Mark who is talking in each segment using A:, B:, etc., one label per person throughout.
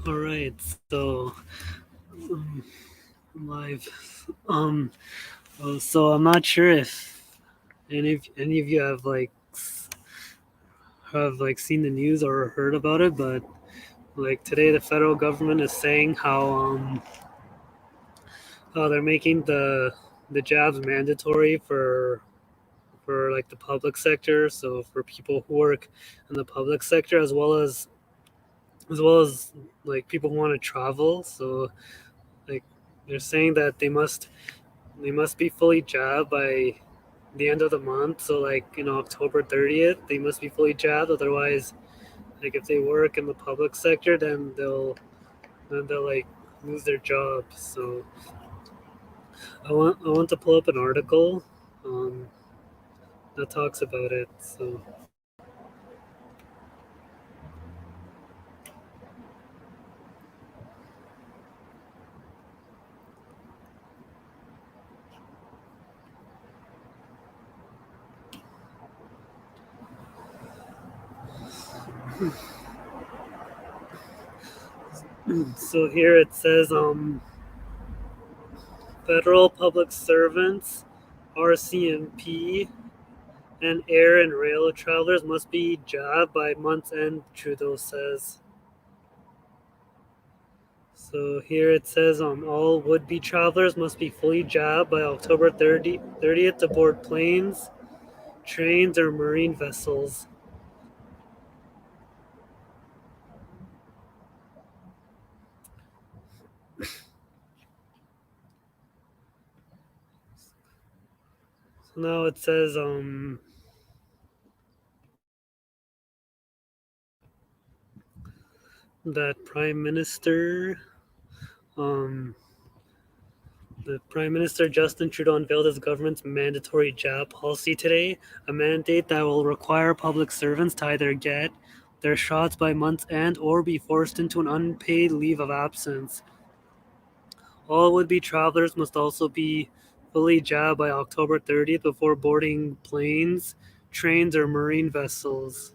A: All right, so um, live. Um, so I'm not sure if any of you have seen the news or heard about it, but like today the federal government is saying how they're making the jabs mandatory for like the public sector. So for people who work in the public sector as well as like people who want to travel. So like they're saying that they must be fully jabbed by the end of the month. So like October 30th, they must be fully jabbed. Otherwise, like if they work in the public sector, then they'll like lose their job. So I want to pull up an article um, that talks about it. So here it says federal public servants, RCMP, and air and rail travelers must be jabbed by month's end, Trudeau says. So here it says all would-be travelers must be fully jabbed by October 30th to board planes, trains, or marine vessels. So now it says that um, Prime Minister Justin Trudeau unveiled his government's mandatory jab policy today, a mandate that will require public servants to either get their shots by month's end or be forced into an unpaid leave of absence. All would-be travelers must also be fully jabbed by October 30th before boarding planes, trains, or marine vessels.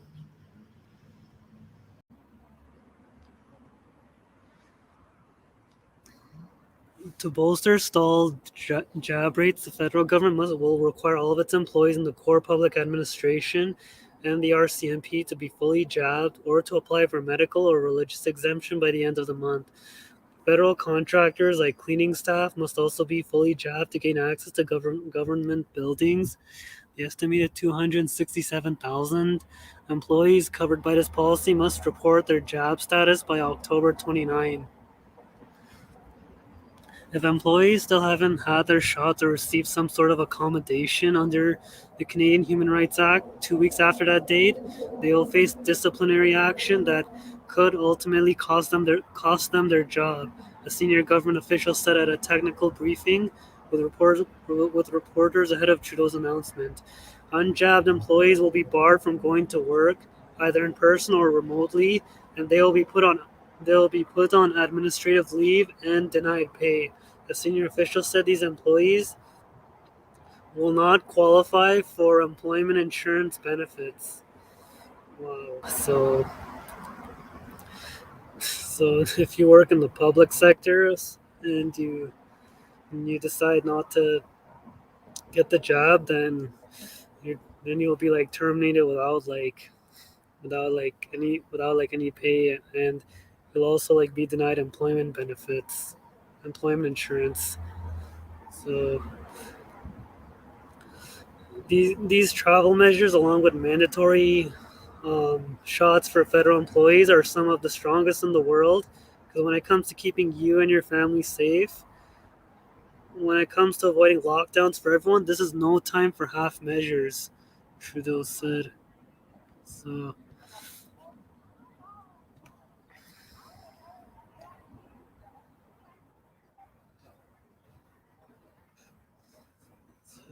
A: To bolster stalled jab rates, the federal government will require all of its employees in the core public administration and the RCMP to be fully jabbed or to apply for medical or religious exemption by the end of the month. Federal contractors like cleaning staff must also be fully jabbed to gain access to government buildings. The estimated 267,000 employees covered by this policy must report their jab status by October 29. If employees still haven't had their shots or received some sort of accommodation under the Canadian Human Rights Act 2 weeks after that date, they will face disciplinary action that could ultimately cost them their job. A senior government official said at a technical briefing with reporters ahead of Trudeau's announcement. Unjabbed employees will be barred from going to work, either in person or remotely, and they will be put on administrative leave and denied pay. A senior official said these employees will not qualify for employment insurance benefits. Wow. So if you work in the public sector and you decide not to get the job, then you'll be like terminated without any pay, and you'll also like be denied employment benefits, employment insurance. So these travel measures, along with mandatory shots for federal employees, are some of the strongest in the world. Because when it comes to keeping you and your family safe, when it comes to avoiding lockdowns for everyone, this is no time for half measures, Trudeau said. So,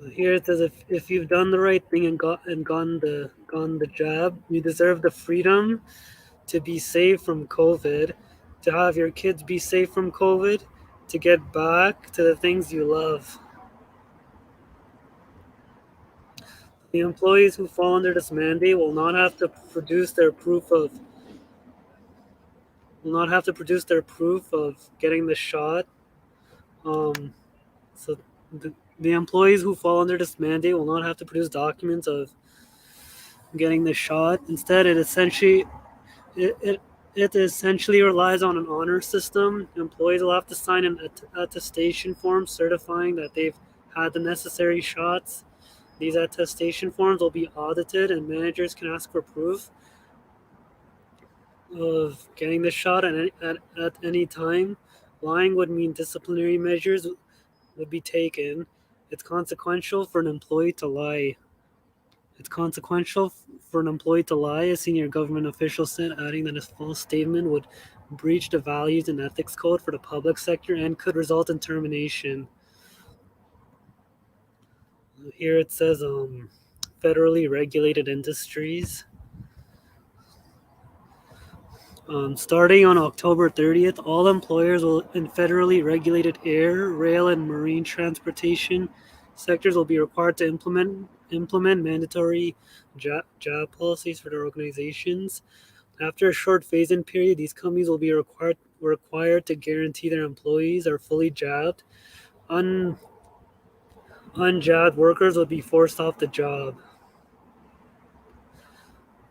A: so here it says if you've done the right thing and gone the jab, you deserve the freedom to be safe from COVID, to have your kids be safe from COVID, to get back to the things you love. The employees who fall under this mandate will not have to produce their proof of will not have to produce their proof of getting the shot. Um, so the employees who fall under this mandate will not have to produce documents of getting the shot. Instead, it, it, it essentially relies on an honor system. Employees will have to sign an attestation form certifying that they've had the necessary shots. These attestation forms will be audited, and managers can ask for proof of getting the shot at any time. Lying would mean disciplinary measures would be taken. It's consequential for an employee to lie. It's consequential for an employee to lie, a senior government official said, adding that a false statement would breach the values and ethics code for the public sector and could result in termination. Here it says federally regulated industries. Starting on October 30th, all employers in federally regulated air, rail, and marine transportation sectors will be required to implement mandatory job policies for their organizations. After a short phase-in period, these companies will be required to guarantee their employees are fully jabbed. Un, Unjabbed workers will be forced off the job.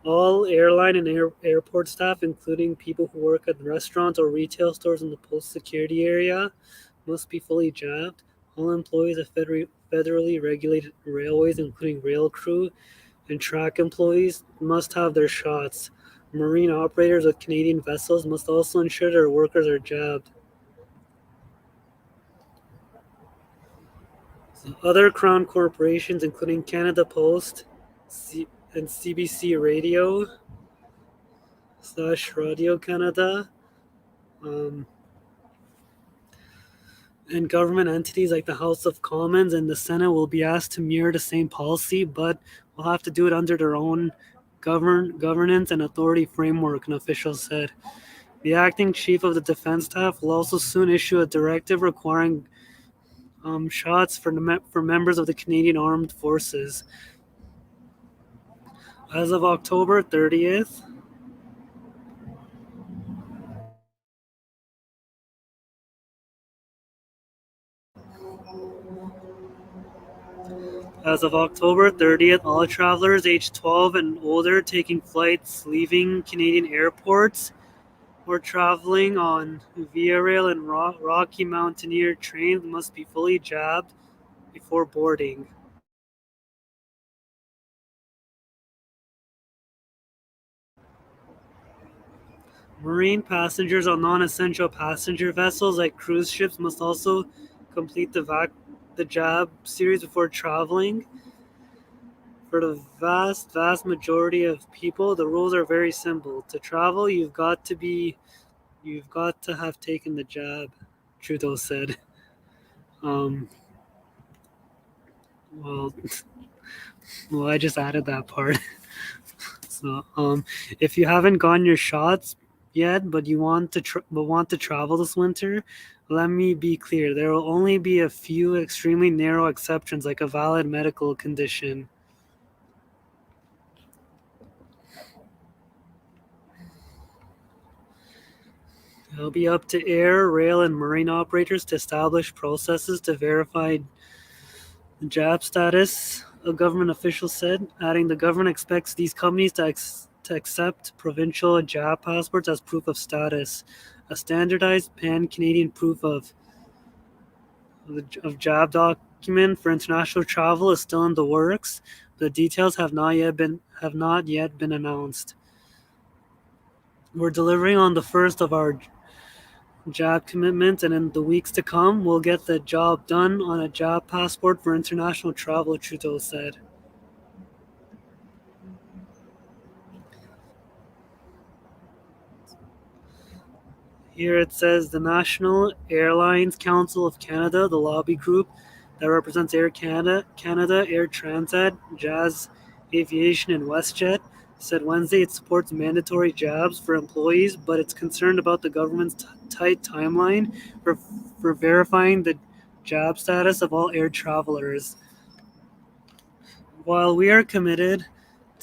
A: All airline and airport staff, including people who work at restaurants or retail stores in the post-security area, must be fully jabbed. All employees of federally regulated railways, including rail crew and track employees, must have their shots. Marine operators with Canadian vessels must also ensure their workers are jabbed. So other Crown corporations, including Canada Post and CBC Radio / Radio Canada, um, and government entities like the House of Commons and the Senate will be asked to mirror the same policy, but will have to do it under their own governance and authority framework, an official said. The acting chief of the defense staff will also soon issue a directive requiring shots for members of the Canadian Armed Forces. As of October 30th, all travelers aged 12 and older taking flights leaving Canadian airports or traveling on Via Rail and Rocky Mountaineer trains must be fully jabbed before boarding. Marine passengers on non-essential passenger vessels like cruise ships must also complete the jab series before traveling. For the vast majority of people, the rules are very simple. To travel, you've got to have taken the jab, Trudeau said. Um, well, well, I just added that part. So, if you haven't gotten your shots yet, but you want to travel this winter, let me be clear. There will only be a few extremely narrow exceptions, like a valid medical condition. It'll be up to air, rail, and marine operators to establish processes to verify jab status, a government official said, adding the government expects these companies to accept provincial jab passports as proof of status. A standardized pan-Canadian proof of jab document for international travel is still in the works. The details have not yet been announced. We're delivering on the first of our jab commitments, and in the weeks to come, we'll get the job done on a jab passport for international travel, Trudeau said. Here it says the National Airlines Council of Canada, the lobby group that represents Air Canada, Air Transat, Jazz Aviation, and WestJet, said Wednesday it supports mandatory jabs for employees, but it's concerned about the government's tight timeline for verifying the jab status of all air travelers. While we are committed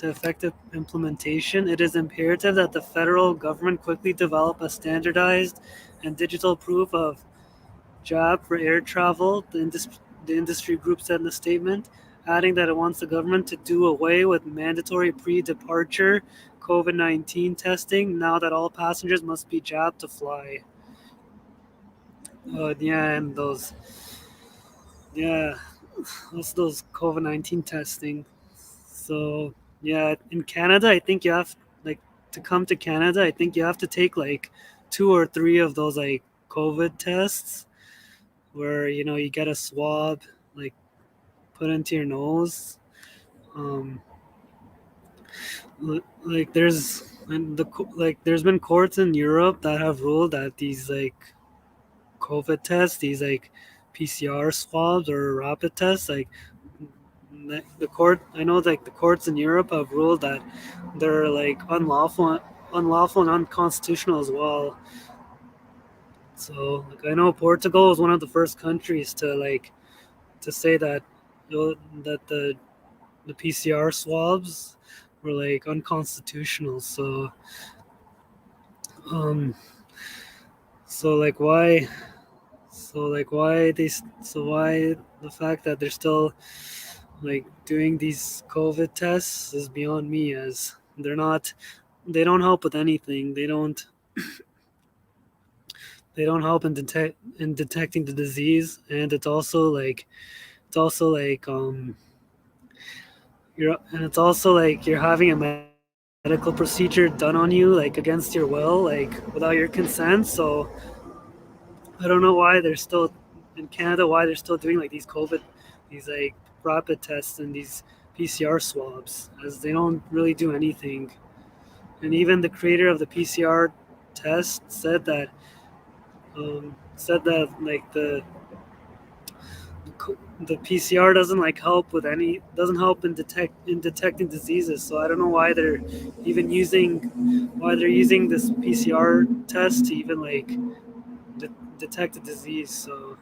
A: to effective implementation, it is imperative that the federal government quickly develop a standardized and digital proof of jab for air travel, the industry group said in a statement, adding that it wants the government to do away with mandatory pre departure COVID 19 testing now that all passengers must be jabbed to fly. Yeah, and yeah, those COVID 19 testing. So, yeah, in Canada, I think you have, like, to come to Canada, I think you have to take like two or three of those, like, COVID tests where, you get a swab, like, put into your nose. Um, like there's been courts in Europe that have ruled that these like COVID tests, these like PCR swabs or rapid tests, like the court, I know like the courts in Europe have ruled that they're like unlawful and unconstitutional as well. So like I know Portugal was one of the first countries to say that that the PCR swabs were like unconstitutional. Um, so like why, why the fact that they're still like doing these COVID tests is beyond me. As they don't help with anything. They don't help in detecting the disease, and it's also like you're having a medical procedure done on you like against your will, like without your consent. So I don't know why they're still in Canada, why they're still doing like these like rapid tests and these PCR swabs, as they don't really do anything. And even the creator of the PCR test said that like the PCR doesn't like doesn't help in detecting diseases. So I don't know why they're using this PCR test to even like de- detect a disease. So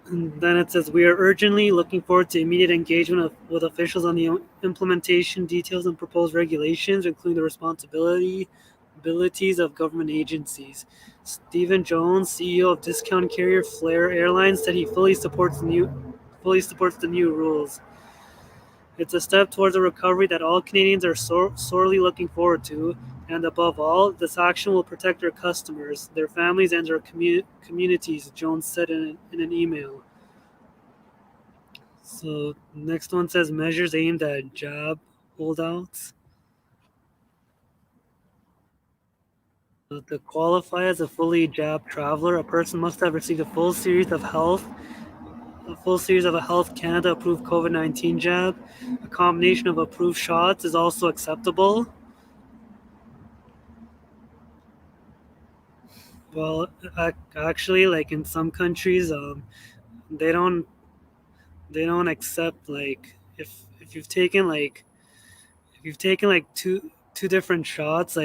A: and then it says we are urgently looking forward to immediate engagement with officials on the implementation details and proposed regulations, including the abilities of government agencies. Stephen Jones, CEO of discount carrier Flair Airlines, said he fully supports the new rules. It's a step towards a recovery that all Canadians are sorely looking forward to, and above all, this action will protect our customers, their families, and our communities, Jones said in an email. So, next one says measures aimed at job holdouts. To qualify as a fully jabbed traveler, a person must have received a full series of a Health Canada approved COVID 19 jab. A combination of approved shots is also acceptable. Well, actually, like in some countries, they don't they don't accept like if you've taken like if you've taken like two different shots,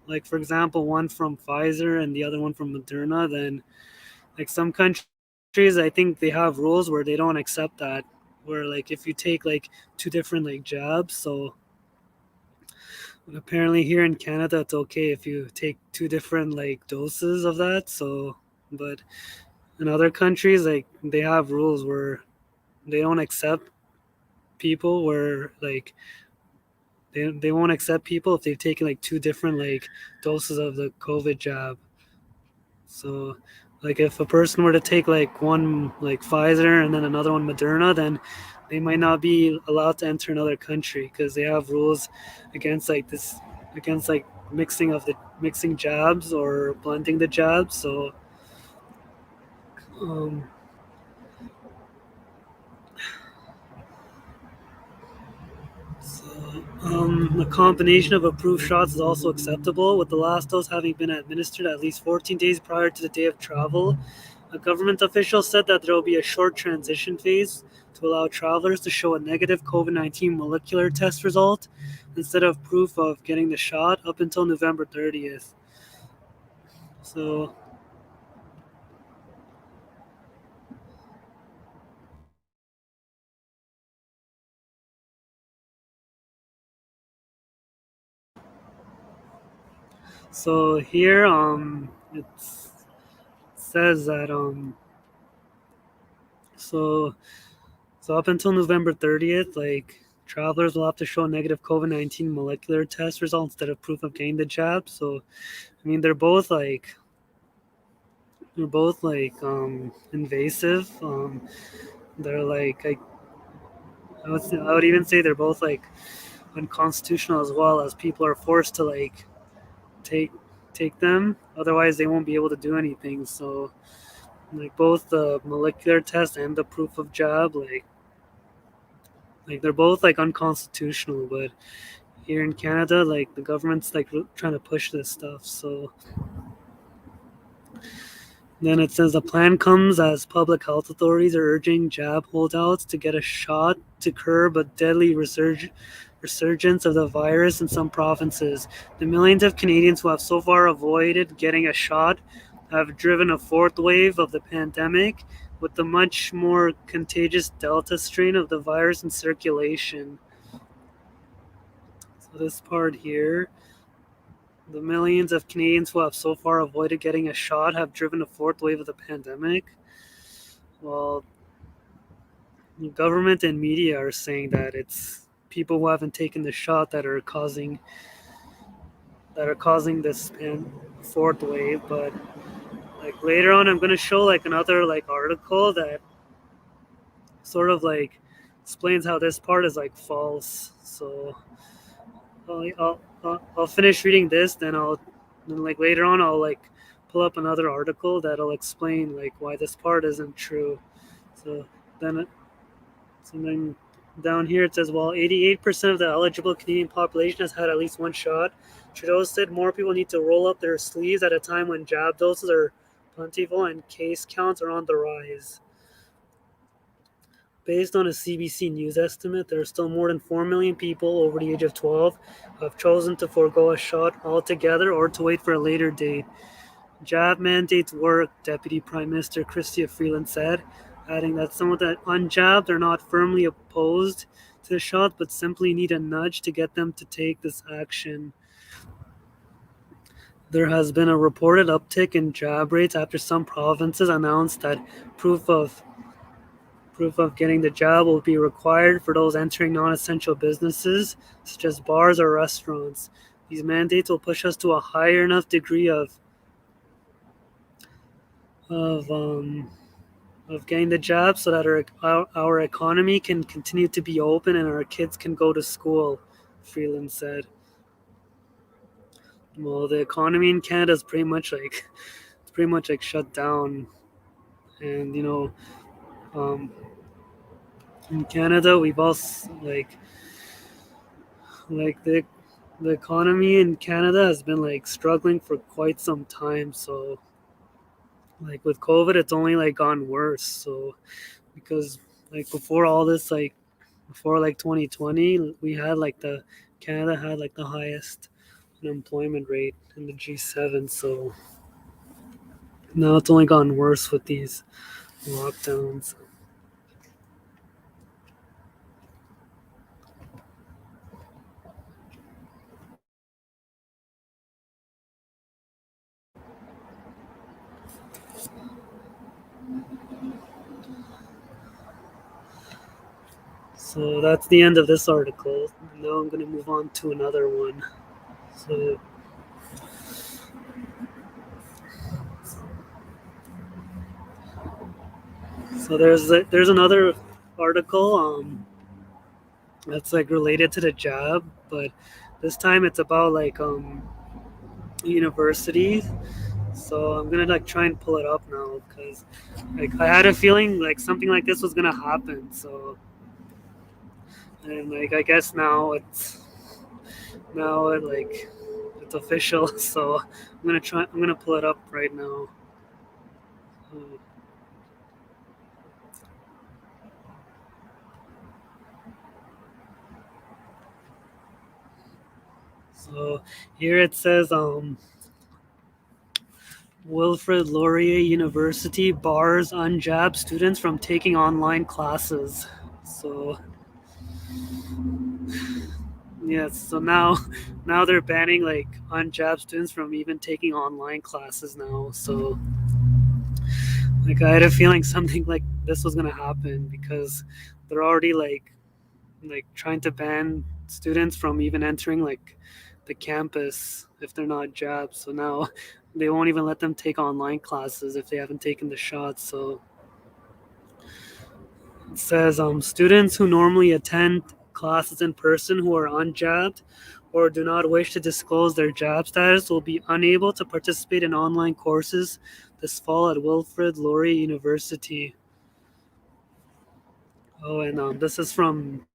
A: like for example, one from Pfizer and the other one from Moderna, then like some countries, I think they have rules where they don't accept that. Where like if you take like two different like jabs, so apparently here in Canada it's okay if you take two different like doses of that. So, but in other countries, like they have rules where they don't accept people where like they won't accept people if they've taken like two different like doses of the COVID jab. So, like if a person were to take like one like Pfizer and then another one Moderna, then they might not be allowed to enter another country because they have rules against like this against like mixing jabs or blending the jabs. So, um, a combination of approved shots is also acceptable, with the last dose having been administered at least 14 days prior to the day of travel. A government official said that there will be a short transition phase to allow travelers to show a negative COVID 19 molecular test result instead of proof of getting the shot up until November 30th. So, So here, it says that so so up until November 30th, like travelers will have to show a negative COVID-19 molecular test result instead of proof of getting the jab. So I mean, they're both like invasive. They're like I would even say they're both like unconstitutional as well, as people are forced to like take take them. Otherwise, they won't be able to do anything. So like both the molecular test and the proof of job, like they're both like unconstitutional. But here in Canada, like the government's like trying to push this stuff. So then it says the plan comes as public health authorities are urging jab holdouts to get a shot to curb a deadly resurgence of the virus in some provinces. The millions of Canadians who have so far avoided getting a shot have driven a fourth wave of the pandemic, with the much more contagious Delta strain of the virus in circulation. So, this part here, the millions of Canadians who have so far avoided getting a shot have driven a fourth wave of the pandemic. Well, the government and media are saying that it's people who haven't taken the shot that are causing this fourth wave. But like later on, I'm gonna show like another like article that sort of like explains how this part is like false. So I'll finish reading this, then like later on I'll like pull up another article that'll explain like why this part isn't true. So then then down here it says, while 88% of the eligible Canadian population has had at least one shot, Trudeau said more people need to roll up their sleeves at a time when jab doses are plentiful and case counts are on the rise. Based on a CBC News estimate, there are still more than 4 million people over the age of 12 who have chosen to forego a shot altogether or to wait for a later date. Jab mandates work, Deputy Prime Minister Chrystia Freeland said, adding that some of the unjabbed are not firmly opposed to the shot but simply need a nudge to get them to take this action. There has been a reported uptick in jab rates after some provinces announced that proof of proof of getting the jab will be required for those entering non-essential businesses such as bars or restaurants. These mandates will push us to a higher enough degree of um, of getting the jab so that our economy can continue to be open and our kids can go to school, Freeland said. Well, the economy in Canada is pretty much like shut down, and um, in Canada we've also like the economy in Canada has been like struggling for quite some time. So like with COVID, it's only like gone worse. So because like before like 2020, we had like the Canada had like the highest unemployment rate in the G7. So now it's only gotten worse with these lockdowns. So that's the end of this article. Now I'm going to move on to another one. So there's another article that's like related to the job, but this time it's about like university. So I'm gonna like try and pull it up now because like I had a feeling like something like this was gonna happen. So and like I guess now it's official. So I'm gonna pull it up right now. Uh, So here it says Wilfrid Laurier University bars unjabbed students from taking online classes. So Yeah, so now now they're banning like unjabbed students from even taking online classes now. So like I had a feeling something like this was gonna happen because they're already like trying to ban students from even entering like the campus if they're not jabbed. So now they won't even let them take online classes if they haven't taken the shot. So it says students who normally attend classes in person who are unjabbed or do not wish to disclose their jab status will be unable to participate in online courses this fall at Wilfrid Laurier University. Oh, and this is from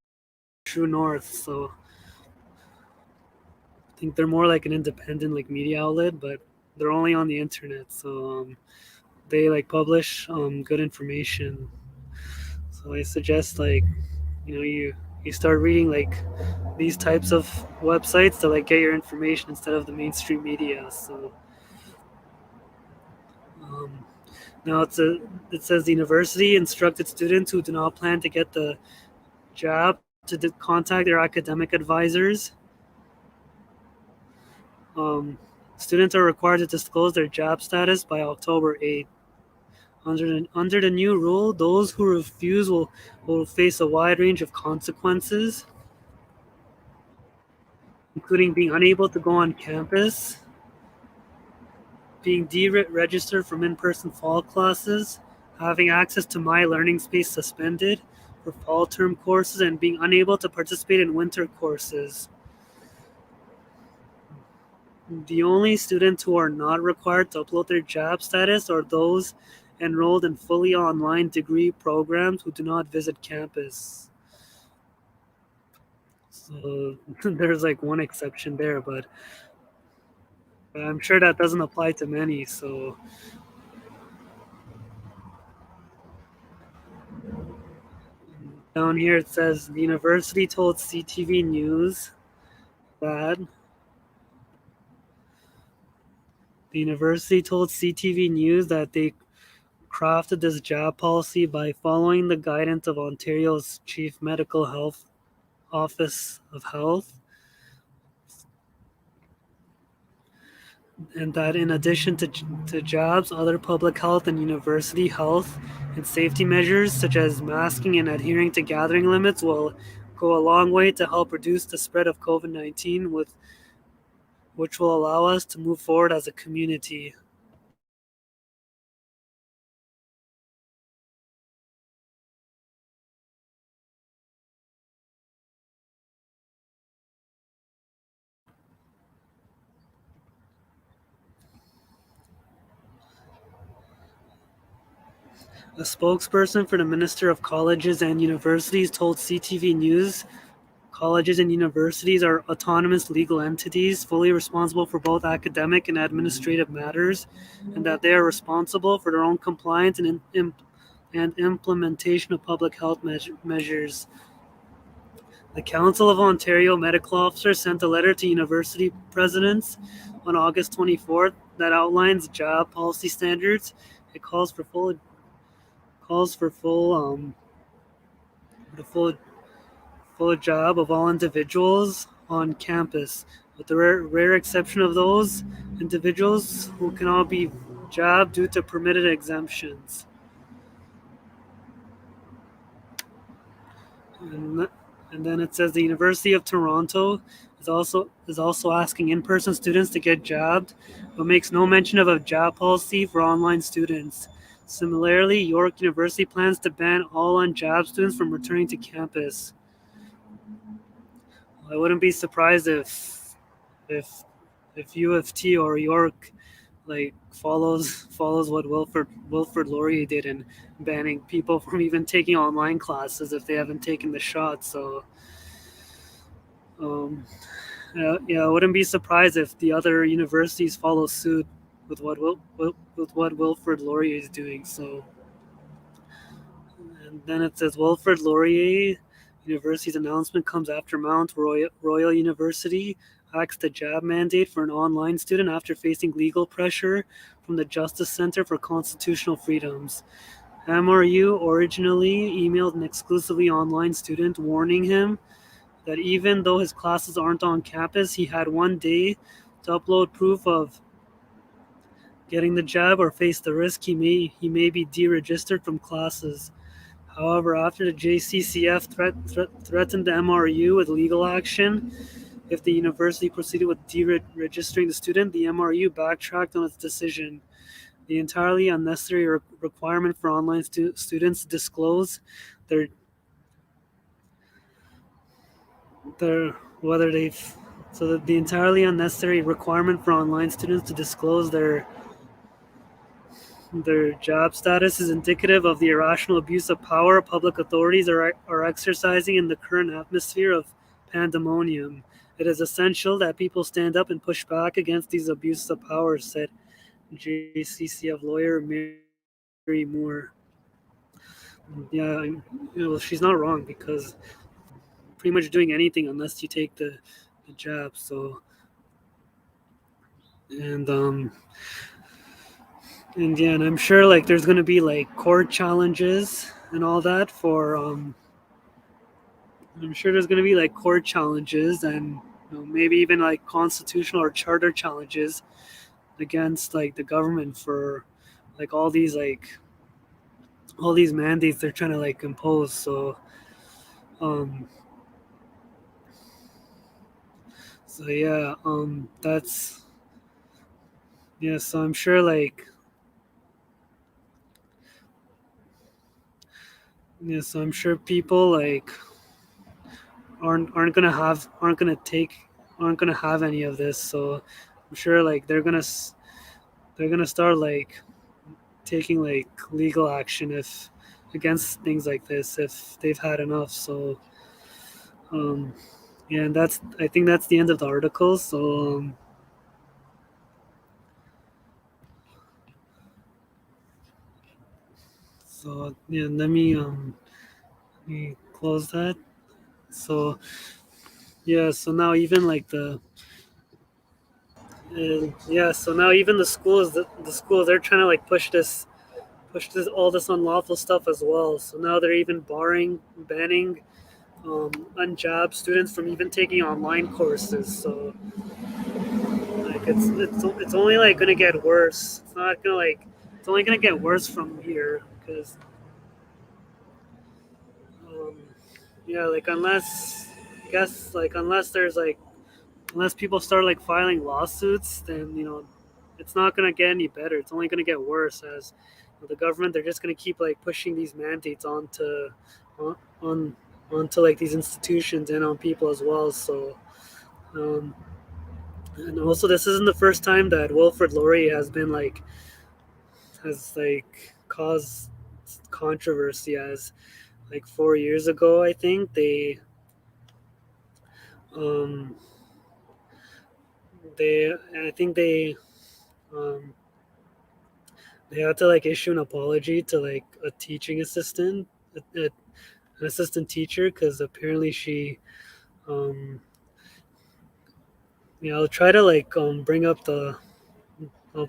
A: True North, so I think they're more like an independent like media outlet, but they're only on the internet, so they like publish good information. So I suggest like you start reading like these types of websites to like get your information instead of the mainstream media. So um, now it says the university instructed students who do not plan to get the jab to contact their academic advisors. Um, Students are required to disclose their jab status by October 8th. Under the new rule, those who refuse will face a wide range of consequences, including being unable to go on campus, being deregistered from in-person fall classes, having access to My Learning Space suspended for fall term courses, and being unable to participate in winter courses. The only students who are not required to upload their job status are those enrolled in fully online degree programs who do not visit campus. So there's like one exception there, but I'm sure that doesn't apply to many. So down here it says the university told CTV News that they crafted this job policy by following the guidance of Ontario's Chief Medical Health Office of Health, and that in addition to jobs, other public health and university health and safety measures such as masking and adhering to gathering limits will go a long way to help reduce the spread of COVID-19, which will allow us to move forward as a community. A spokesperson for the Minister of Colleges and Universities told CTV News colleges and universities are autonomous legal entities fully responsible for both academic and administrative matters, and that they are responsible for their own compliance and implementation of public health measures. The Council of Ontario Medical Officers sent a letter to university presidents on August 24th that outlines job policy standards. It calls for the full job of all individuals on campus, with the rare exception of those individuals who cannot be jabbed due to permitted exemptions. And, and then it says the University of Toronto is also asking in-person students to get jabbed, but makes no mention of a jab policy for online students. Similarly, York University plans to ban all unjabbed students from returning to campus. I wouldn't be surprised if if U of T or York like follows what Wilfrid Laurier did in banning people from even taking online classes if they haven't taken the shot. So um, yeah, I wouldn't be surprised if the other universities follow suit with with what Wilfrid Laurier is doing. So and then it says Wilfrid Laurier University's announcement comes after Royal University axed the jab mandate for an online student after facing legal pressure from the Justice Center for Constitutional Freedoms. MRU originally emailed an exclusively online student warning him that even though his classes aren't on campus, he had one day to upload proof of getting the jab or face the risk he may be deregistered from classes. However, after the JCCF threatened the MRU with legal action if the university proceeded with deregistering the student, the MRU backtracked on its decision. The entirely unnecessary requirement for online students to disclose their their whether they've so that the entirely unnecessary requirement for online students to disclose their job status is indicative of the irrational abuse of power public authorities are exercising in the current atmosphere of pandemonium. It is essential that people stand up and push back against these abuses of power, said JCCF lawyer Mary Moore. Yeah, she's not wrong because pretty much doing anything unless you take the jab. So and and yeah, and I'm sure like there's gonna be like court challenges and all that for I'm sure there's gonna be like court challenges and maybe even like constitutional or charter challenges against like the government for like all these mandates they're trying to like impose. Um so yeah, that's yeah, so I'm sure like yeah, so I'm sure people like aren't gonna have any of this. So I'm sure like they're gonna start like taking like legal action if against things like this if they've had enough. So um, yeah, and that's I think that's the end of the article. So yeah, let me close that. So yeah, so now even like the yeah, so now even the schools they're trying to like push this all this unlawful stuff as well. So now they're even banning unjob students from even taking online courses. So like it's only like gonna get worse. It's not gonna like it's only gonna get worse from here because um, yeah, like unless I guess like unless people start like filing lawsuits, then it's not gonna get any better. It's only gonna get worse as the government they're just gonna keep like pushing these mandates on on onto like these institutions and on people as well. So um, and also this isn't the first time that Wilfred Laurie has like caused controversy as like 4 years ago I think um they I think um they had to like issue an apology to like a teaching assistant an assistant teacher because apparently she um I'll try to like I'll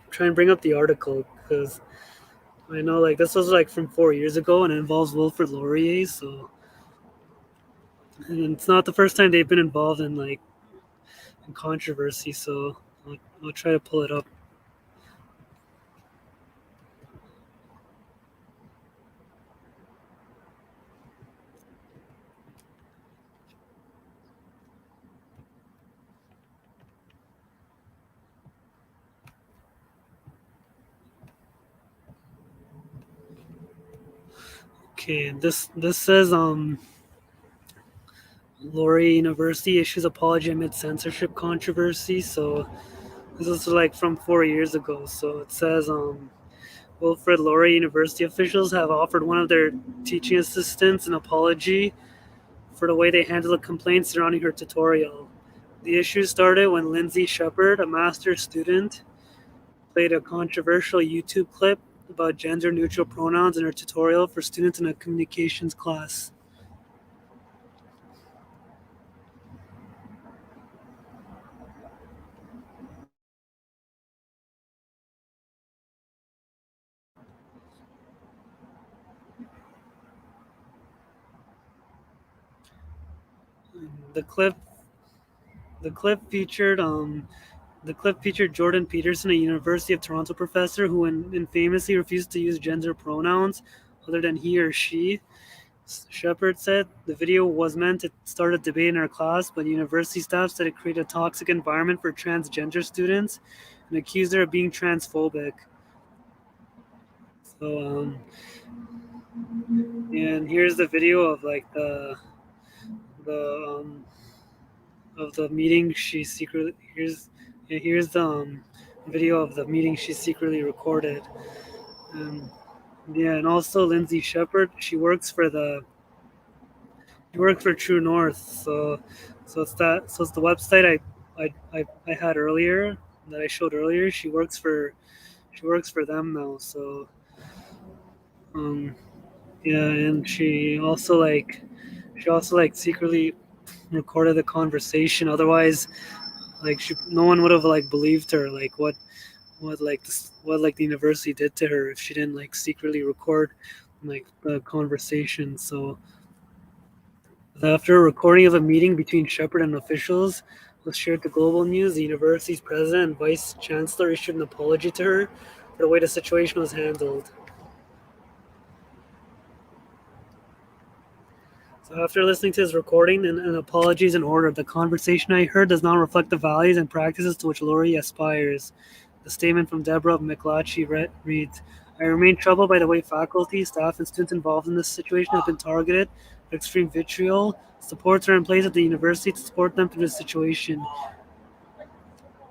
A: try and bring up the article because I know like this was like from 4 years ago and it involves Wilfred Laurier. So and it's not the first time they've been involved in like in controversy. So I'll try to pull it up. Okay, this says Laurier University issues apology amid censorship controversy. So this is like from 4 years ago. So it says Wilfred Laurier University officials have offered one of their teaching assistants an apology for the way they handled a complaint surrounding her tutorial. The issue started when Lindsay Shepard, a master's student, played a controversial YouTube clip about gender neutral pronouns in her tutorial for students in a communications class. The clip the clip featured Jordan Peterson, a University of Toronto professor who infamously refused to use gender pronouns other than he or she. Shepard said the video was meant to start a debate in our class, but university staff said it created a toxic environment for transgender students and accused her of being transphobic. So, and here's the video of like the of the meeting she secretly here's the video of the meeting she secretly recorded. Um, yeah, and also Lindsay Shepard, she works for True North. So it's the website I had earlier that I showed earlier. She works for them now. So um, yeah, and she also like secretly recorded the conversation. Otherwise, no one would have like believed her. Like what like the university did to her if she didn't like secretly record like the conversation. So after a recording of a meeting between Shepard and officials was shared to Global News, the university's president and vice chancellor issued an apology to her for the way the situation was handled. So after listening to his recording and apologies in order, the conversation I heard does not reflect the values and practices to which Laurie aspires. The statement from Deborah McLatchy reads, I remain troubled by the way faculty, staff, and students involved in this situation have been targeted with extreme vitriol. Supports are in place at the university to support them through this situation.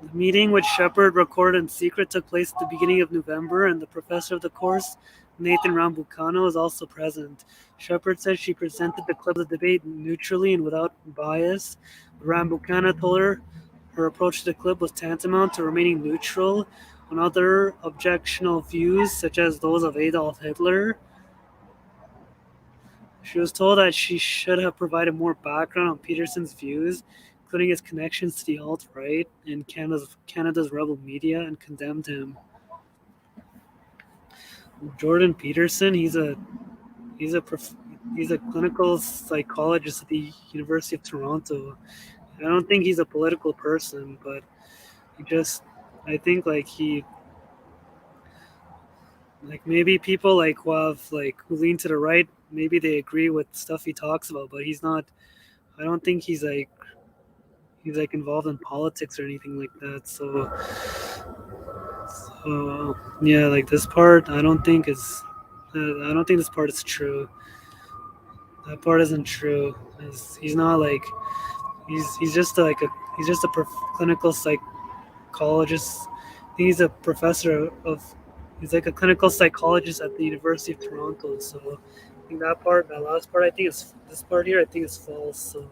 A: The meeting, which Shepard recorded in secret, took place at the beginning of November, and the professor of the course, Nathan Rambucano, is also present. Shepard said she presented the clip of the debate neutrally and without bias. Rambucano told her approach to the clip was tantamount to remaining neutral on other objectionable views, such as those of Adolf Hitler. She was told that she should have provided more background on Peterson's views, including his connections to the alt-right and Canada's rebel media, and condemned him. Jordan Peterson, he's a he's a clinical psychologist at the University of Toronto. I don't think he's a political person, but he just I think like maybe people like who have like who lean to the right, maybe they agree with stuff he talks about, but he's not. I don't think he's like involved in politics or anything like that. So yeah, like this part, I don't think this part is true. That part isn't true. He's not like he's just like a he's just a clinical psychologist. He's a professor of he's like a clinical psychologist at the University of Toronto. So I think that last part, I think is this part here. I think is false. So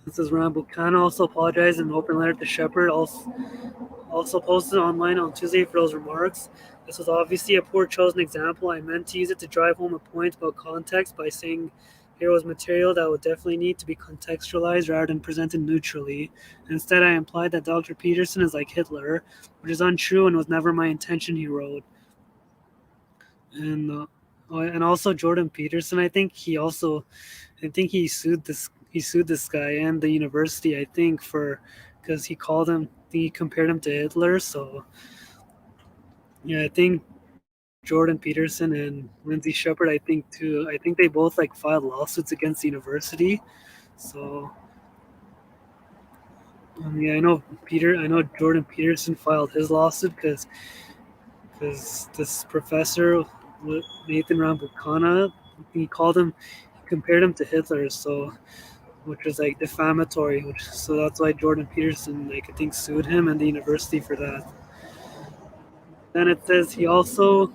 A: this is Rambucano also apologized in an open letter to Shepard. Also posted online on Tuesday for those remarks. This was obviously a poor chosen example. I meant to use it to drive home a point about context by saying here was material that would definitely need to be contextualized rather than presented neutrally. Instead, I implied that Dr. Peterson is like Hitler, which is untrue and was never my intention, he wrote. And also Jordan Peterson, I think he sued this guy and the university, I think, for because he compared him to Hitler. So yeah, I think Jordan Peterson and Lindsay Shepard, I think they both like filed lawsuits against the university. So yeah, I know Jordan Peterson filed his lawsuit because this professor Nathan Rambucana, he compared him to Hitler. So which was like defamatory. So that's why Jordan Peterson, like I think, sued him and the university for that. Then it says he also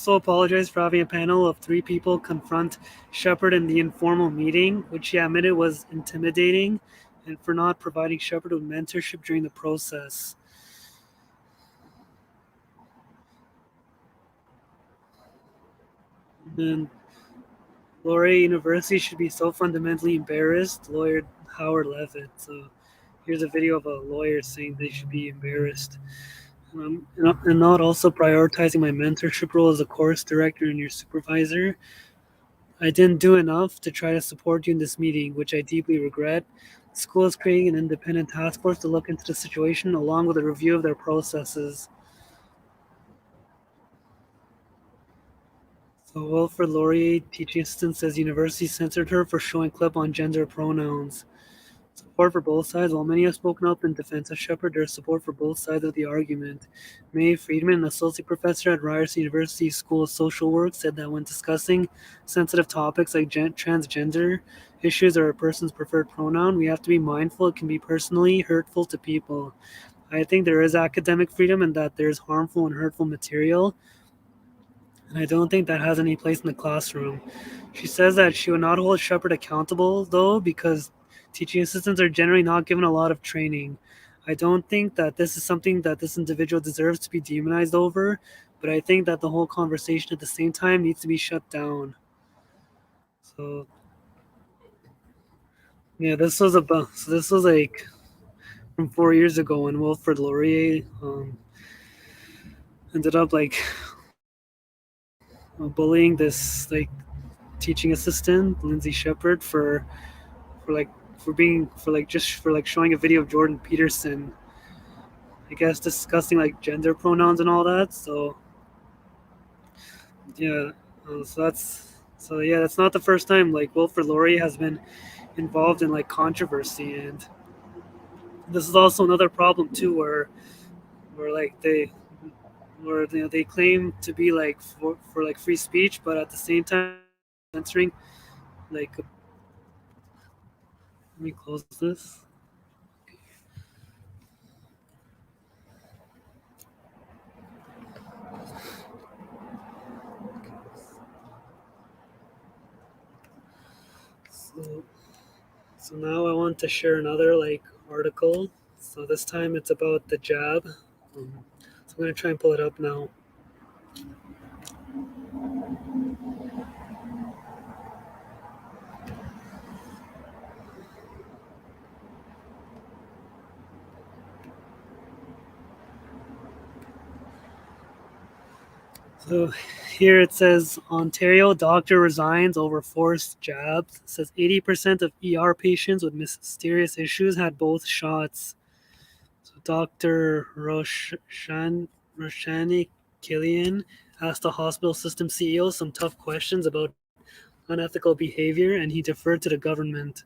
A: apologized for having a panel of 3 people confront Shepard in the informal meeting, which he admitted was intimidating, and for not providing Shepard with mentorship during the process. And Laurier University should be so fundamentally embarrassed, lawyer Howard Levitt. So here's a video of a lawyer saying they should be embarrassed. and not also prioritizing my mentorship role as a course director and your supervisor. I didn't do enough to try to support you in this meeting, which I deeply regret. The school is creating an independent task force to look into the situation along with a review of their processes. So Wilfred Laurier, teaching assistant, says university censored her for showing clip on gender pronouns. Support for both sides. While many have spoken up in defense of Shepard, there is support for both sides of the argument. Mae Friedman, an associate professor at Ryerson University School of Social Work, said that when discussing sensitive topics like transgender issues or a person's preferred pronoun, we have to be mindful it can be personally hurtful to people. I think there is academic freedom and that there's harmful and hurtful material, and I don't think that has any place in the classroom. She says that she would not hold Shepard accountable, though, because teaching assistants are generally not given a lot of training. I don't think that this is something that this individual deserves to be demonized over, but I think that the whole conversation at the same time needs to be shut down. So yeah, this was like from 4 years ago when Wilfred Laurier ended up like bullying this like teaching assistant Lindsay Shepard for like for like just for like showing a video of Jordan Peterson, I guess discussing like gender pronouns and all that. So yeah, so yeah, that's not the first time like Wilfred Laurier has been involved in like controversy, and this is also another problem too, where like where they claim to be like for like free speech, but at the same time censoring like. Let me close this. So So now I want to share another like article. So this time it's about the jab. So I'm gonna try and pull it up now. So here it says Ontario doctor resigns over forced jabs. It says 80% of ER patients with mysterious issues had both shots. So Dr. Roshani Killian asked the hospital system CEO some tough questions about unethical behavior, and he deferred to the government.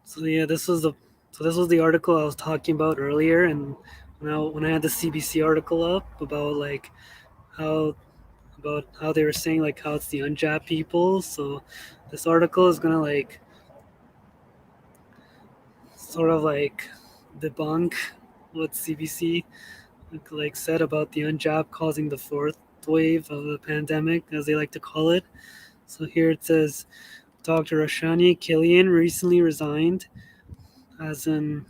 A: So yeah, this was the article I was talking about earlier, and when I had the CBC article up about like how how they were saying like how it's the unjabbed people. So this article is gonna like sort of like debunk what CBC like said about the unjabbed causing the fourth wave of the pandemic, as they like to call it. So here it says Dr. Roshani Killian recently resigned as an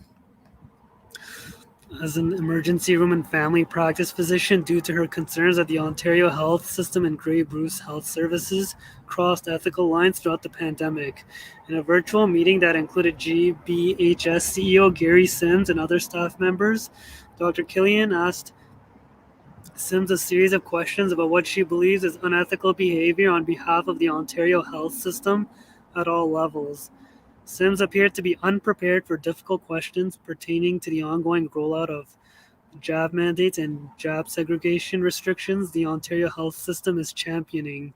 A: as an emergency room and family practice physician due to her concerns that the Ontario health system and Grey Bruce Health Services crossed ethical lines throughout the pandemic. In a virtual meeting that included GBHS CEO Gary Sims and other staff members, Dr. Killian asked Sims a series of questions about what she believes is unethical behavior on behalf of the Ontario health system at all levels. Sims appeared to be unprepared for difficult questions pertaining to the ongoing rollout of jab mandates and jab segregation restrictions the Ontario health system is championing.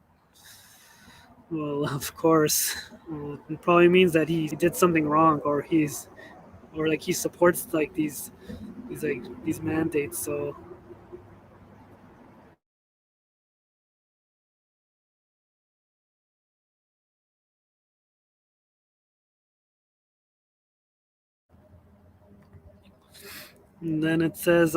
A: Well, of course, it probably means that he did something wrong, or like he supports like these mandates. So and then it says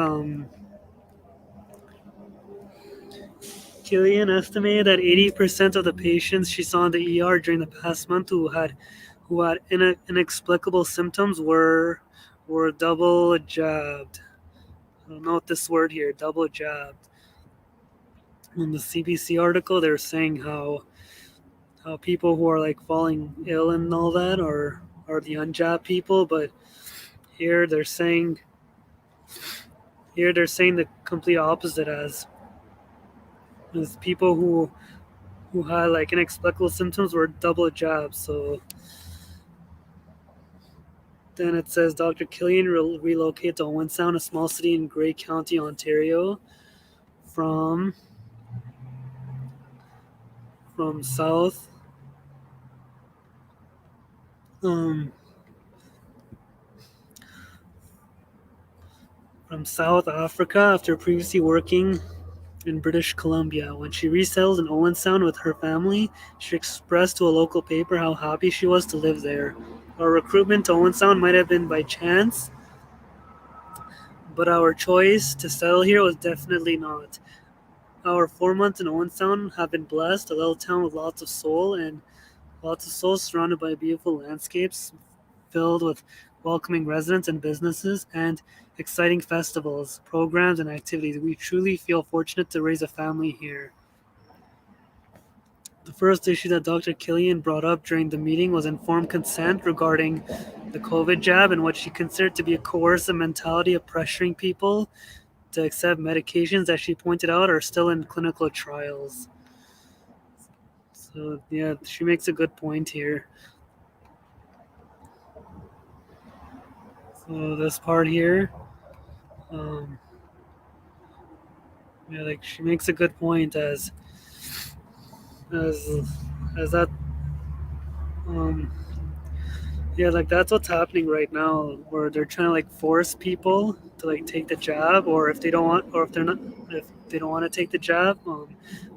A: Killian estimated that 80% of the patients she saw in the ER during the past month who had inexplicable symptoms were double jabbed. I don't know what this word here, double jabbed. In the CBC article, they're saying how people who are like falling ill and all that are the unjabbed people, but here they're saying Here they're saying the complete opposite as people who had like inexplicable symptoms were double jabbed. So then it says Dr. Killian relocated to Owen Sound, a small city in Grey County, Ontario, from south um, from South Africa after previously working in British Columbia. When she resettled in Owen Sound with her family, she expressed to a local paper how happy she was to live there. Our recruitment to Owen Sound might have been by chance, but our choice to settle here was definitely not. Our 4 months in Owen Sound have been blessed, a little town with lots of souls surrounded by beautiful landscapes filled with welcoming residents and businesses and exciting festivals, programs, and activities. We truly feel fortunate to raise a family here. The first issue that Dr. Killian brought up during the meeting was informed consent regarding the COVID jab and what she considered to be a coercive mentality of pressuring people to accept medications that she pointed out are still in clinical trials. So, yeah, she makes a good point here. So, this part here, um, yeah, like she makes a good point as as that um yeah, like that's what's happening right now, where they're trying to like force people to like take the jab, or if they don't want, or if they're not, if they don't want to take the jab,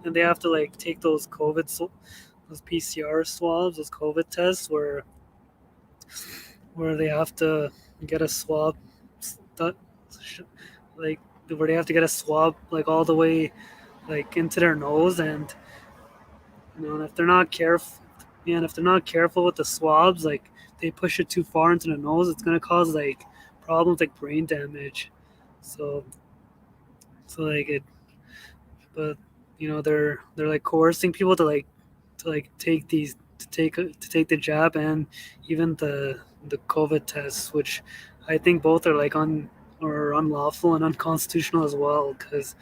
A: then they have to like take those those PCR swabs, those COVID tests, where they have to get a swab, stu- like where they have to get a swab like all the way like into their nose, and and if they're not careful, and if they're not careful with the swabs, like they push it too far into the nose, it's gonna cause like problems like brain damage. So like it, but they're like coercing people to like take these to take the jab and even the COVID tests, which I think both are like or unlawful and unconstitutional as well, because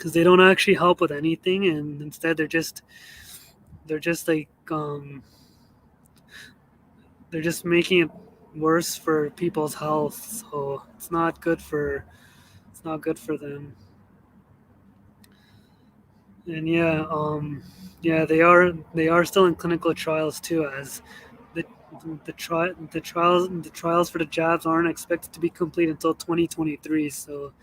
A: they don't actually help with anything, and instead they're just like they're just making it worse for people's health. So it's not good for them. And yeah, they are still in clinical trials too, as the the trials for the jabs aren't expected to be complete until 2023. So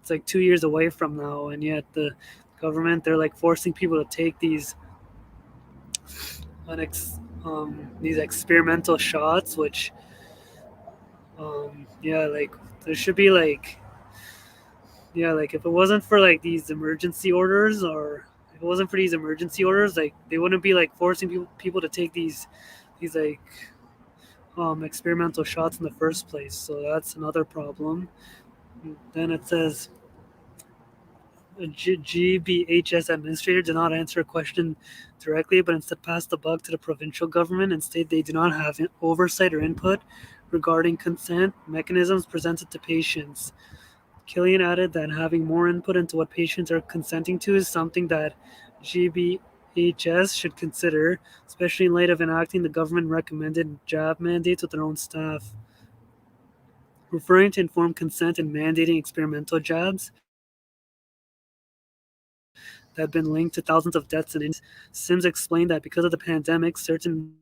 A: it's like 2 years away from now, and yet the government, they're like forcing people to take these experimental shots, which yeah, like there should be like, yeah, like if it wasn't for like these emergency orders, or if it wasn't for these emergency orders, like they wouldn't be like forcing people to take these like experimental shots in the first place. So that's another problem. Then it says GBHS administrator did not answer a question directly, but instead passed the buck to the provincial government and stated they do not have oversight or input regarding consent mechanisms presented to patients. Killian added that having more input into what patients are consenting to is something that GBHS should consider, especially in light of enacting the government recommended jab mandates with their own staff. Referring to informed consent and mandating experimental jabs that have been linked to thousands of deaths and injuries, Sims explained that because of the pandemic, certain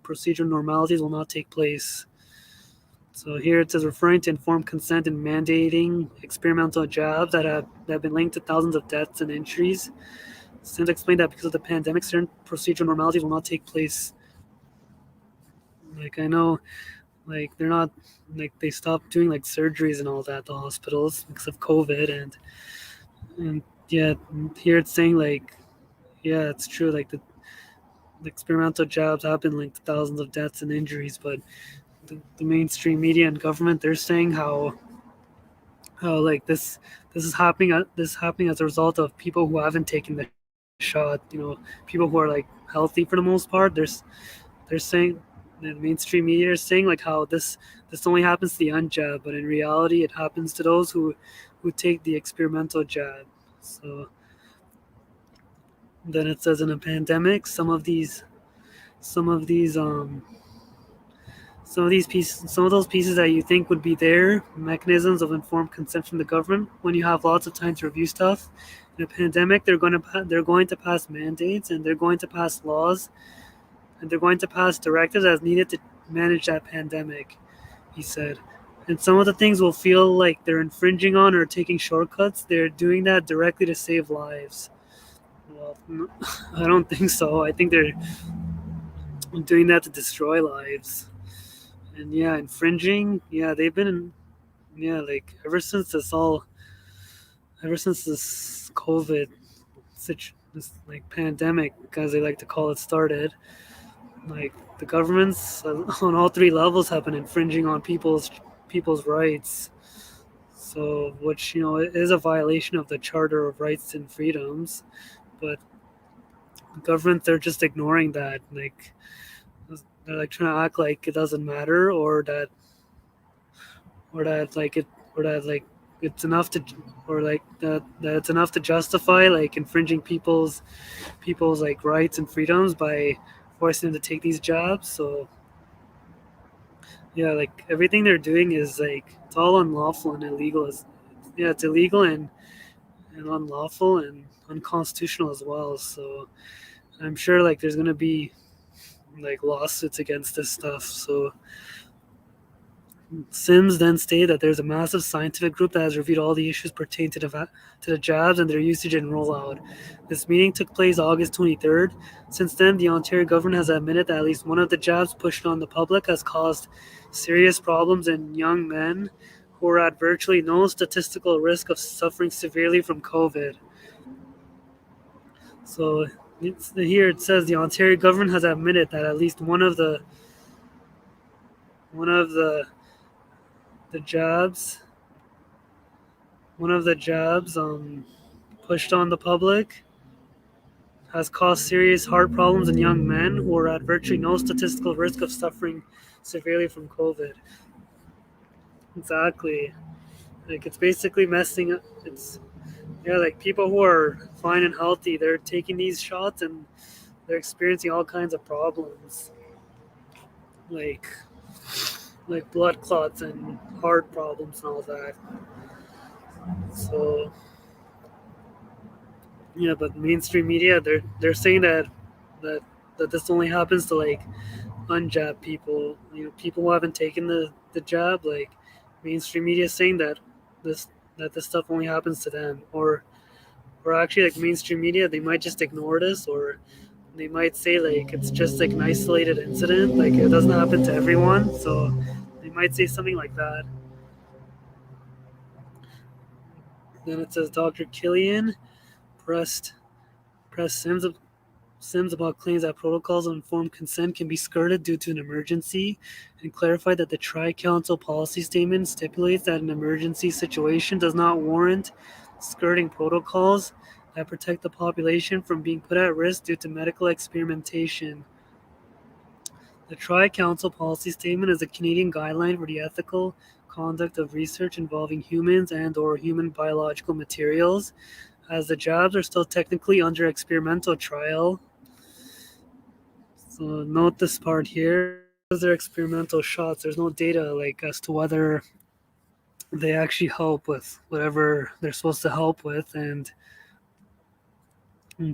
A: procedural normalities will not take place. So here it says referring to informed consent and mandating experimental jabs that have been linked to thousands of deaths and injuries. Sims explained that because of the pandemic, certain procedural normalities will not take place. Like I know, like they're not, like they stopped doing like surgeries and all that at the hospitals because of COVID, and yeah, here it's saying like, yeah, it's true, like the experimental jabs have been linked to thousands of deaths and injuries, but the mainstream media and government, they're saying how like this is happening as a result of people who haven't taken the shot. People who are like healthy for the most part. They're saying. the mainstream media is saying like how this only happens to the unjab, but in reality it happens to those who take the experimental jab. So then it says in a pandemic, some of these some of those pieces that you think would be there, mechanisms of informed consent from the government, when you have lots of time to review stuff. In a pandemic, they're going to pass mandates, and they're going to pass laws, and they're going to pass directives as needed to manage that pandemic, he said. And some of the things will feel like they're infringing on or taking shortcuts. They're doing that directly to save lives. Well, I don't think so. I think they're doing that to destroy lives. And yeah, infringing. Yeah, they've been. Yeah, like ever since this COVID this like pandemic, as they like to call it, started. Like the governments on all three levels have been infringing on people's rights. So, which is a violation of the Charter of Rights and Freedoms, but the government, they're just ignoring that. Like they're like trying to act like it doesn't matter, or that like it or that like it's enough to or like that it's enough to justify like infringing people's like rights and freedoms by forcing them to take these jobs. So yeah, like everything they're doing is like it's all unlawful and illegal. Yeah, it's illegal and unlawful and unconstitutional as well. So I'm sure like there's gonna be like lawsuits against this stuff. So Sims then stated that there's a massive scientific group that has reviewed all the issues pertaining to the jabs and their usage and rollout. This meeting took place August 23rd. Since then, the Ontario government has admitted that at least one of the jabs pushed on the public has caused serious problems in young men who are at virtually no statistical risk of suffering severely from COVID. So here it says the Ontario government has admitted that at least one of the jabs pushed on the public has caused serious heart problems in young men who are at virtually no statistical risk of suffering severely from COVID. Exactly. Like it's basically messing up. It's yeah, like people who are fine and healthy, they're taking these shots and they're experiencing all kinds of problems, like like blood clots and heart problems and all that. So yeah, but mainstream media, they're saying that that this only happens to like unjabbed people, people who haven't taken the jab. Like mainstream media is saying this that this stuff only happens to them, or actually like mainstream media, they might just ignore this, or they might say like it's just like an isolated incident, like it doesn't happen to everyone. So they might say something like that. Then it says Dr. Killian pressed press Sims about claims that protocols of informed consent can be skirted due to an emergency, and clarified that the Tri-Council policy statement stipulates that an emergency situation does not warrant skirting protocols that protect the population from being put at risk due to medical experimentation. The Tri-Council policy statement is a Canadian guideline for the ethical conduct of research involving humans and/or human biological materials, as the jabs are still technically under experimental trial. So note this part here. Because they're experimental shots, there's no data like as to whether they actually help with whatever they're supposed to help with, and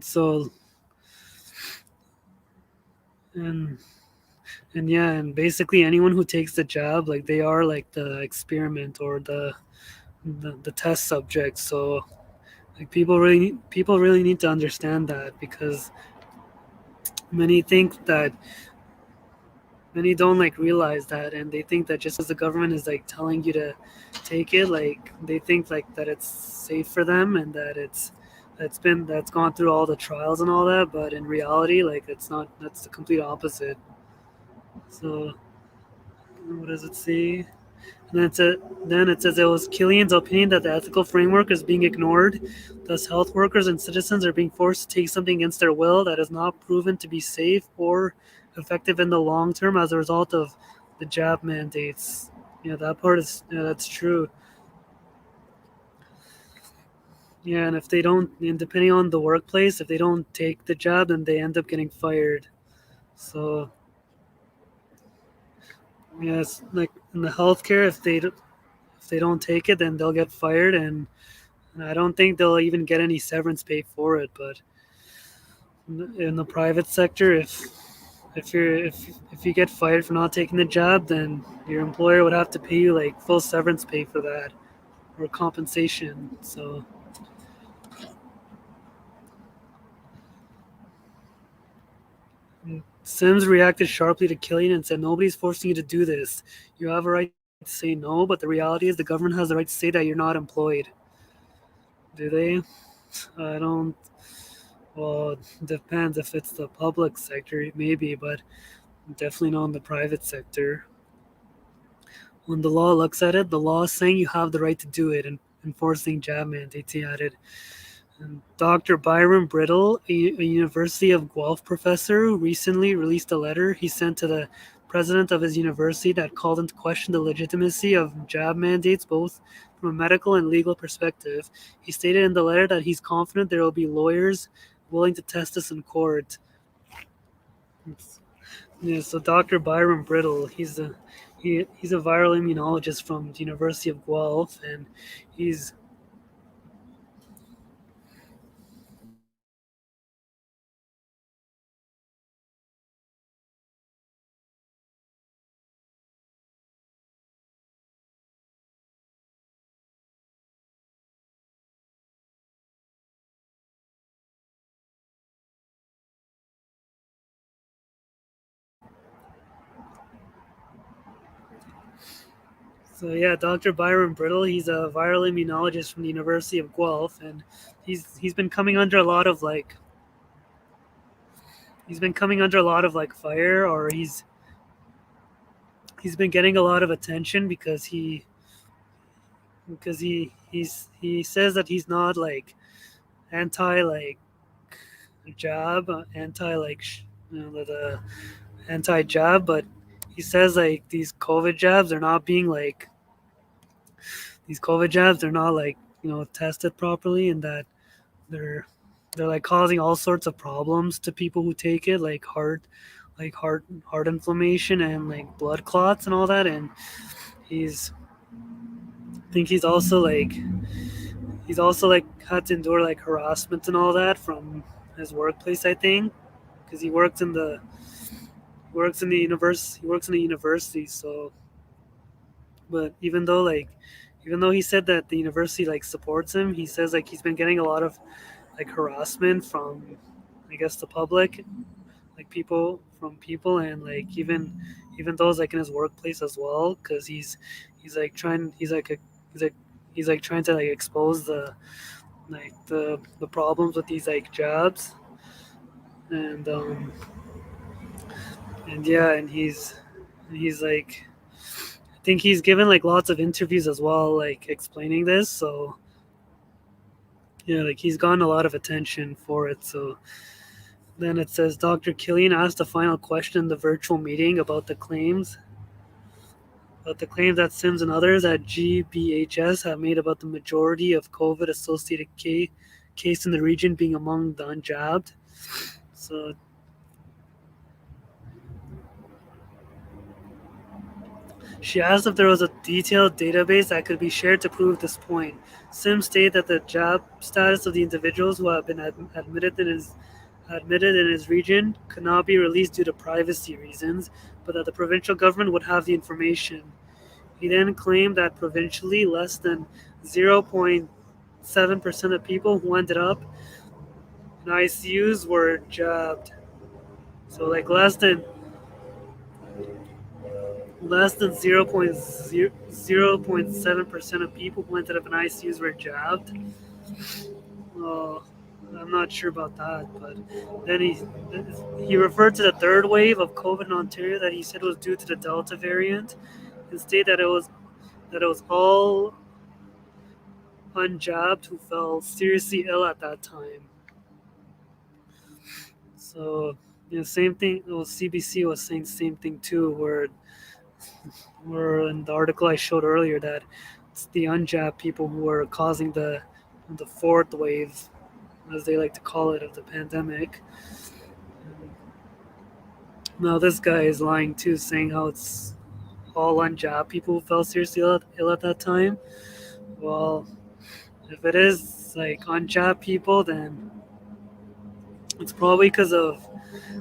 A: so and and yeah, and basically anyone who takes the jab, like they are like the experiment or the test subject. So like people really need to understand that, because many think that many don't like realize that, and they think that just because the government is like telling you to take it, like they think like that it's safe for them, and that that's gone through all the trials and all that. But in reality, like it's not. That's the complete opposite. So what does it say? And then it says it was Killian's opinion that the ethical framework is being ignored. Thus, health workers and citizens are being forced to take something against their will that is not proven to be safe or effective in the long term as a result of the jab mandates. Yeah, that part is that's true. Yeah, and if they don't, and depending on the workplace, if they don't take the job, then they end up getting fired. So yes, like in the healthcare, if they don't take it, then they'll get fired, and I don't think they'll even get any severance pay for it. But in the private sector, if you get fired for not taking the job, then your employer would have to pay you like full severance pay for that or compensation. So Sims reacted sharply to Killian and said, "Nobody's forcing you to do this. You have a right to say no, but the reality is the government has the right to say that you're not employed." Do they? I don't. Well, it depends if it's the public sector, maybe, but definitely not in the private sector. When the law looks at it, the law is saying you have the right to do it and enforcing job mandates, he added. And Dr. Byron Brittle, a University of Guelph professor, who recently released a letter he sent to the president of his university that called into question the legitimacy of job mandates both from a medical and legal perspective. He stated in the letter that he's confident there will be lawyers willing to test this in court. Yeah, so Dr. Byron Brittle, he's a viral immunologist from the University of Guelph, and he's so yeah, Dr. Byron Brittle, he's a viral immunologist from the University of Guelph, and he's been coming under a lot of like he's been coming under a lot of like fire, or he's been getting a lot of attention because he says that he's not like anti like jab, anti like the anti jab, but he says like these COVID jabs are not like tested properly, and that they're they're like causing all sorts of problems to people who take it, like heart inflammation and like blood clots and all that. And he's I think he's also like had to endure like harassment and all that from his workplace, I think, because he works in the university. So but even though he said that the university like supports him, he says like he's been getting a lot of like harassment from, I guess, the public, like people, and like even those like in his workplace as well, because he's like trying he's like he's like trying to like expose the problems with these like jobs, and and yeah, and he's like I think he's given like lots of interviews as well, like explaining this. So yeah, like he's gotten a lot of attention for it. So then it says Dr. Killian asked a final question in the virtual meeting about the claims that Sims and others at GBHS have made about the majority of COVID associated case in the region being among the unjabbed. So she asked if there was a detailed database that could be shared to prove this point. Sims stated that the job status of the individuals who have been admitted in his region could not be released due to privacy reasons, but that the provincial government would have the information. He then claimed that provincially, less than 0.7% of people who ended up in ICUs were jabbed. So like less than 0.7% of people who ended up in ICUs were jabbed. Oh, I'm not sure about that, but then he referred to the third wave of COVID in Ontario that he said was due to the Delta variant, and stated that it was that it was all unjabbed who fell seriously ill at that time. So, same thing. Well, CBC was saying the same thing too, where in the article I showed earlier that it's the unjabbed people who are causing the fourth wave, as they like to call it, of the pandemic. Now this guy is lying too, saying how it's all unjabbed people who fell seriously ill at that time. Well, if it is like unjabbed people, then it's probably because of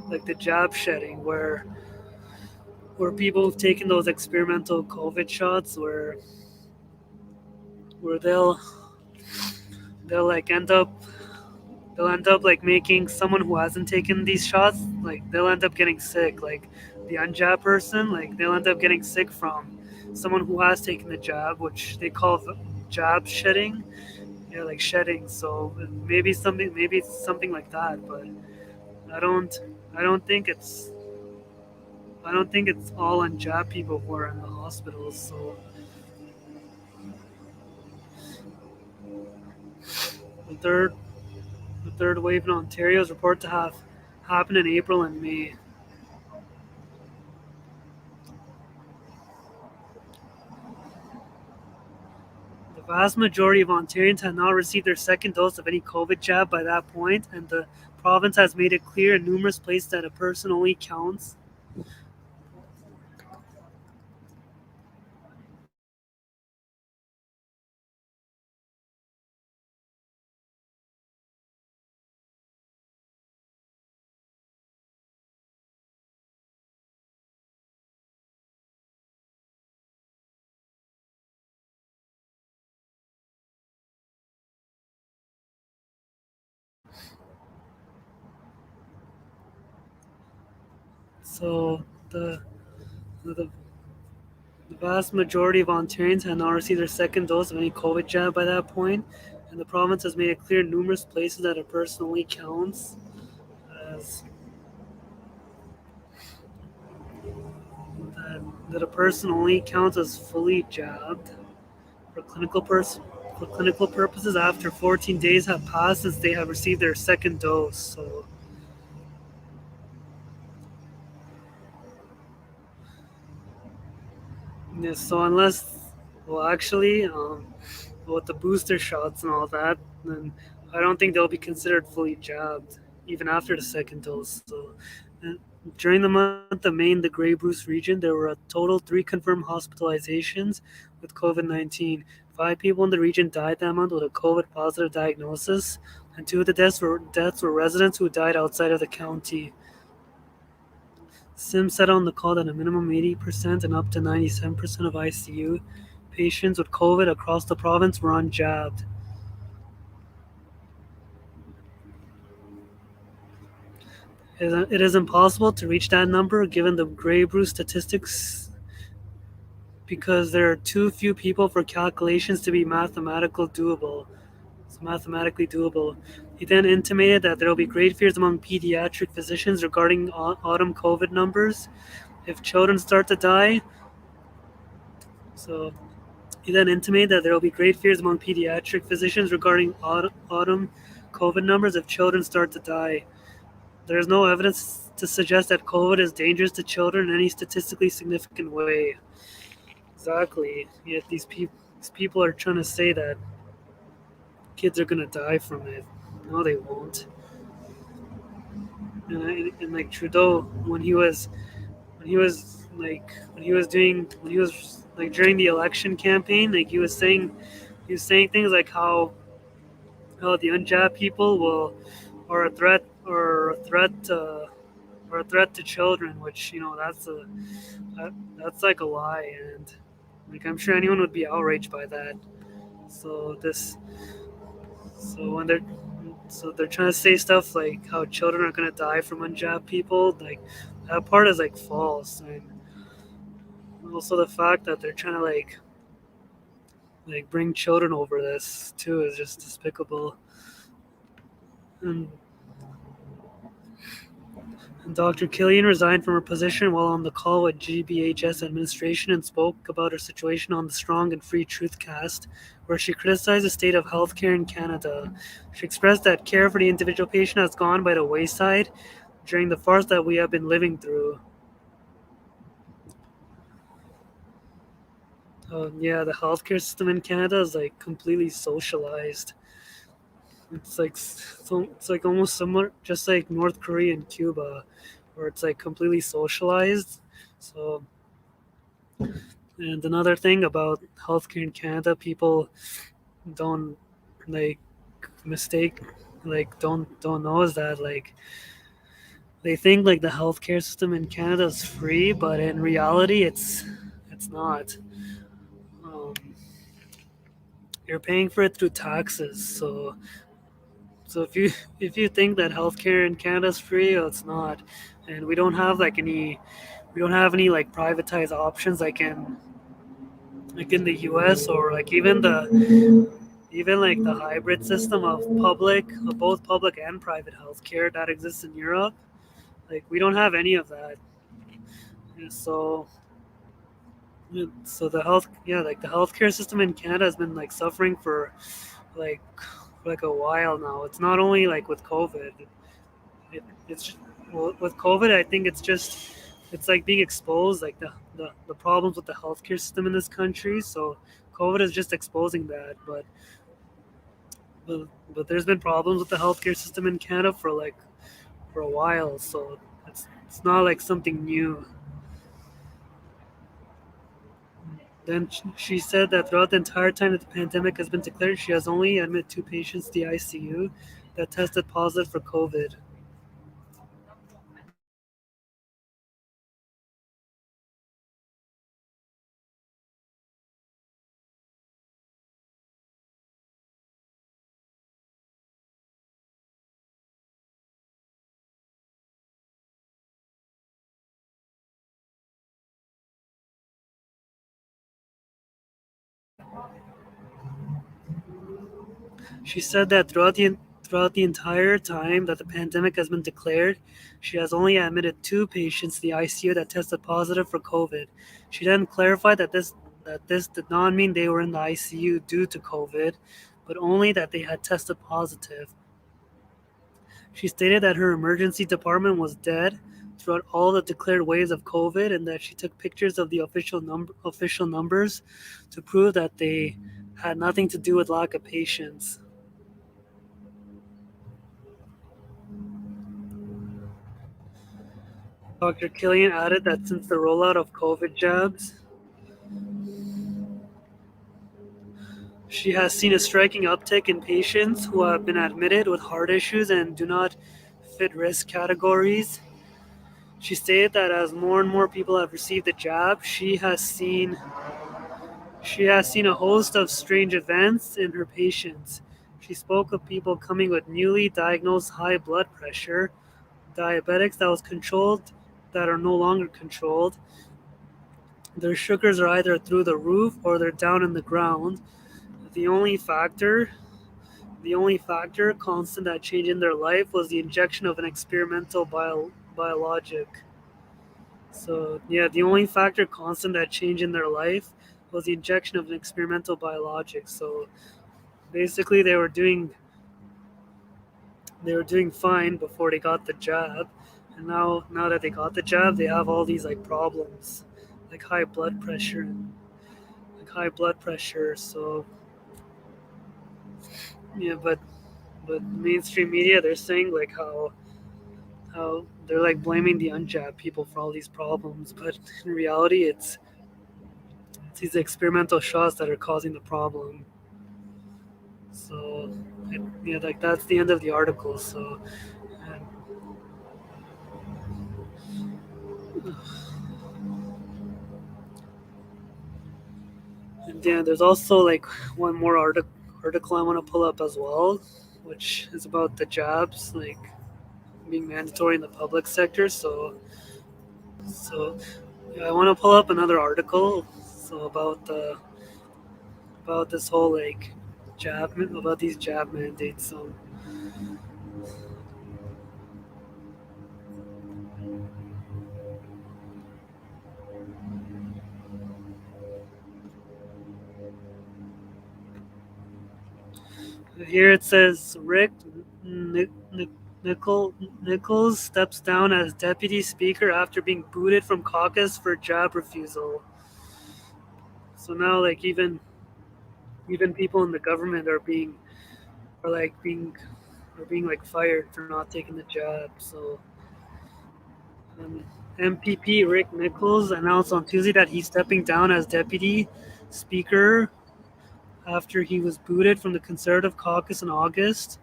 A: like the jab shedding, where people have taken those experimental COVID shots, where they'll like end up like making someone who hasn't taken these shots, like they'll end up getting sick, like the unjab person, like they'll end up getting sick from someone who has taken the jab, which they call jab shedding. Yeah, like shedding. So maybe it's something like that, but i don't i don't think it's I don't think it's all unjab people who are in the hospitals. So the third the third wave in Ontario is reported to have happened in April and May. The vast majority of Ontarians have not received their second dose of any COVID jab by that point, and the province has made it clear in numerous places that a person only counts. So the the vast majority of Ontarians have not received their second dose of any COVID jab by that point, and the province has made it clear in numerous places that a person only counts as that a person only counts as fully jabbed for clinical purposes after 14 days have passed since they have received their second dose. So yeah, so unless, well, actually, with the booster shots and all that, then I don't think they'll be considered fully jabbed even after the second dose. So, uh, during the month of May in the Grey Bruce region, there were a total 3 confirmed hospitalizations with COVID-19. 5 people in the region died that month with a COVID positive diagnosis, and 2 of the deaths were residents who died outside of the county. Sim said on the call that a minimum 80% and up to 97% of ICU patients with COVID across the province were unjabbed. It is impossible to reach that number given the Grey Bruce statistics because there are too few people for calculations to be mathematically doable. It's mathematically doable. He then intimated that there will be great fears among pediatric physicians regarding autumn COVID numbers. If children start to die, so he then intimated that there will be great fears among pediatric physicians regarding autumn COVID numbers if children start to die. There is no evidence to suggest that COVID is dangerous to children in any statistically significant way. Exactly. Yet these people are trying to say that kids are gonna die from it. No, they won't. And like Trudeau, when he was like during the election campaign, like he was saying things like how the unjabbed people will are a threat or a threat to children, which that's like a lie, and like I'm sure anyone would be outraged by that. So this so when they're trying to say stuff like how children are gonna die from unjabbed people, like that part is like false, and also the fact that they're trying to like bring children over this too is just despicable. And Dr. Killian resigned from her position while on the call with GBHS administration and spoke about her situation on the Strong and Free Truth cast, where she criticized the state of healthcare in Canada. She expressed that care for the individual patient has gone by the wayside during the farce that we have been living through. Yeah, the healthcare system in Canada is like completely socialized. It's like almost similar, just like North Korea and Cuba, where it's like completely socialized. So, and another thing about healthcare in Canada, people don't like mistake, like don't know is that like they think like the healthcare system in Canada is free, but in reality, it's not. Um, you're paying for it through taxes, so if you think that healthcare in Canada is free, well, it's not, and we don't have any like privatized options like in the U.S. or like even like the hybrid system of both public and private healthcare that exists in Europe. Like we don't have any of that. And so like the healthcare system in Canada has been like suffering like for like a while now. It's not only like with COVID. It's just, well, with COVID, I think it's like being exposed, like the problems with the healthcare system in this country. So COVID is just exposing that, but but there's been problems with the healthcare system in Canada for a while. So it's not like something new. Then she said that throughout the entire time that the pandemic has been declared, she has only admitted 2 patients to the ICU that tested positive for COVID. She said that throughout the entire time that the pandemic has been declared, she has only admitted 2 patients to the ICU that tested positive for COVID. She then clarified that this did not mean they were in the ICU due to COVID, but only that they had tested positive. She stated that her emergency department was dead throughout all the declared waves of COVID and that she took pictures of the official numbers to prove that they had nothing to do with lack of patients. Dr. Killian added that since the rollout of COVID jabs, she has seen a striking uptick in patients who have been admitted with heart issues and do not fit risk categories. She stated that as more and more people have received the jab, she has seen a host of strange events in her patients. She spoke of people coming with newly diagnosed high blood pressure, diabetics that was controlled that are no longer controlled. Their sugars are either through the roof or they're down in the ground. The only factor, the only factor constant that changed in their life was the injection of an experimental biologic. So yeah, the only factor constant that changed in their life was the injection of an experimental biologic. So basically, they were doing fine before they got the jab, and now that they got the jab, they have all these like problems, like high blood pressure. So yeah, but mainstream media, they're saying like how they're like blaming the unjabbed people for all these problems, but in reality, it's these experimental shots that are causing the problem. So yeah, like that's the end of the article. So and, and yeah, there's also like one more article I want to pull up as well, which is about the jobs like being mandatory in the public sector. So yeah, I want to pull up another article. So about this whole like about these jab mandates. Here it says Rick Nic- Nic- Nichol- Nichols steps down as deputy speaker after being booted from caucus for job refusal. So now, like even people in the government are like being are being like fired for not taking the job. So um, MPP Rick Nichols announced on Tuesday that he's stepping down as deputy speaker after he was booted from the Conservative caucus in August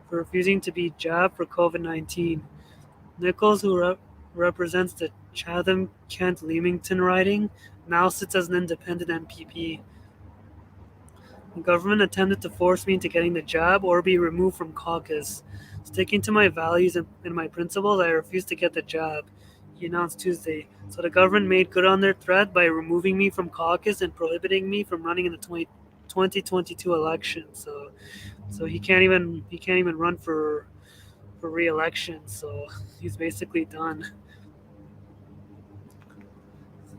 A: for refusing to be jabbed for COVID-19. Nichols, who represents the Chatham Kent Leamington riding, now sits as an independent MPP. The government attempted to force me into getting the job or be removed from caucus. Sticking to my values and my principles, I refused to get the job, he announced Tuesday. So the government made good on their threat by removing me from caucus and prohibiting me from running in the 2022 election. So he can't even run for re-election. So he's basically done.